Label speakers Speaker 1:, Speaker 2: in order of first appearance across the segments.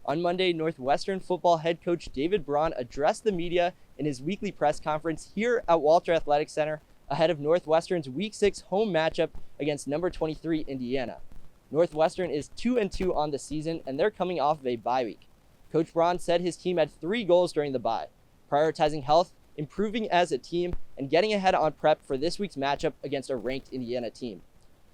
Speaker 1: On Monday, Northwestern football head coach David Braun addressed the media in his weekly press conference here at Walter Athletic Center ahead of Northwestern's Week 6 home matchup against number 23 Indiana. Northwestern is 2-2 on the season, and they're coming off of a bye week. Coach Braun said his team had 3 goals during the bye: prioritizing health, improving as a team, and getting ahead on prep for this week's matchup against a ranked Indiana team.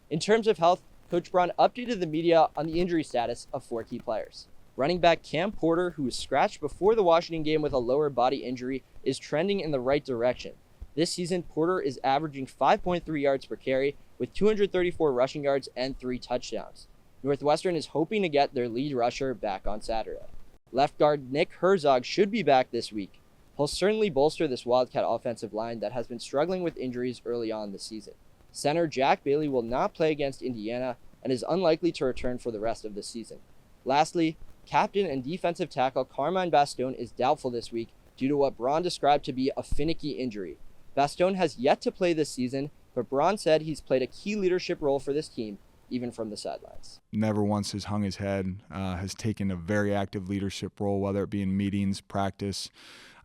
Speaker 1: In terms of health, Coach Braun updated the media on the injury status of 4 key players. Running back Cam Porter, who was scratched before the Washington game with a lower body injury, is trending in the right direction. This season, Porter is averaging 5.3 yards per carry with 234 rushing yards and 3 touchdowns. Northwestern is hoping to get their lead rusher back on Saturday. Left guard Nick Herzog should be back this week. He'll certainly bolster this Wildcat offensive line that has been struggling with injuries early on this season. Center Jack Bailey will not play against Indiana and is unlikely to return for the rest of the season. Lastly, captain and defensive tackle Carmine Bastone is doubtful this week due to what Braun described to be a finicky injury. Bastone has yet to play this season, but Braun said he's played a key leadership role for this team, even from the sidelines.
Speaker 2: Never once has hung his head, has taken a very active leadership role, whether it be in meetings, practice,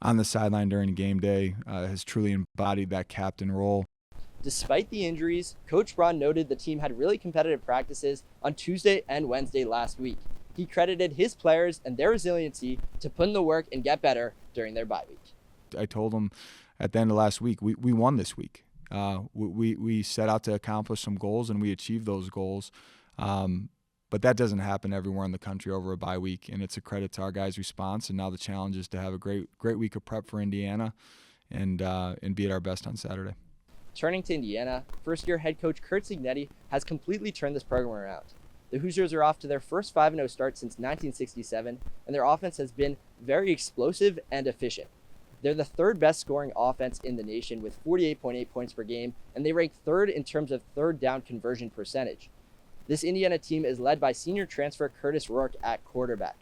Speaker 2: on the sideline during game day, has truly embodied that captain role.
Speaker 1: Despite the injuries, Coach Braun noted the team had really competitive practices on Tuesday and Wednesday last week. He credited his players and their resiliency to put in the work and get better during their bye week.
Speaker 2: I told him at the end of last week, we won this week. We set out to accomplish some goals, and we achieved those goals. But that doesn't happen everywhere in the country over a bye week, and it's a credit to our guys' response. And now the challenge is to have a great week of prep for Indiana and be at our best on Saturday.
Speaker 1: Turning to Indiana, first-year head coach Curt Cignetti has completely turned this program around. The Hoosiers are off to their first 5-0 start since 1967, and their offense has been very explosive and efficient. They're the 3rd best scoring offense in the nation with 48.8 points per game, and they rank 3rd in terms of third down conversion percentage. This Indiana team is led by senior transfer Curtis Rourke at quarterback.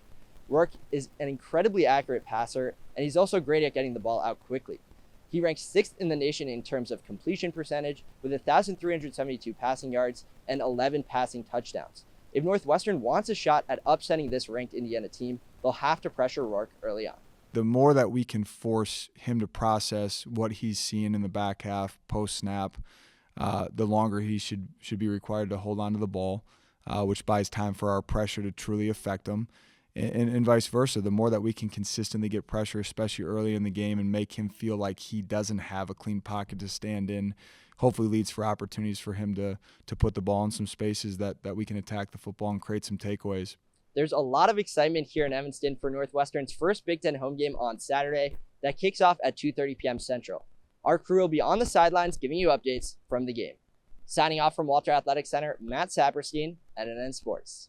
Speaker 1: Rourke is an incredibly accurate passer, and he's also great at getting the ball out quickly. He ranks 6th in the nation in terms of completion percentage with 1,372 passing yards and 11 passing touchdowns. If Northwestern wants a shot at upsetting this ranked Indiana team, they'll have to pressure Rourke early on.
Speaker 2: The more that we can force him to process what he's seeing in the back half post-snap, the longer he should be required to hold on to the ball, which buys time for our pressure to truly affect him. And vice versa, the more that we can consistently get pressure, especially early in the game, and make him feel like he doesn't have a clean pocket to stand in, hopefully leads for opportunities for him to put the ball in some spaces that we can attack the football and create some takeaways.
Speaker 1: There's a lot of excitement here in Evanston for Northwestern's first Big Ten home game on Saturday that kicks off at 2:30 p.m. Central. Our crew will be on the sidelines giving you updates from the game. Signing off from Walter Athletic Center, Matt Saperstein at NN Sports.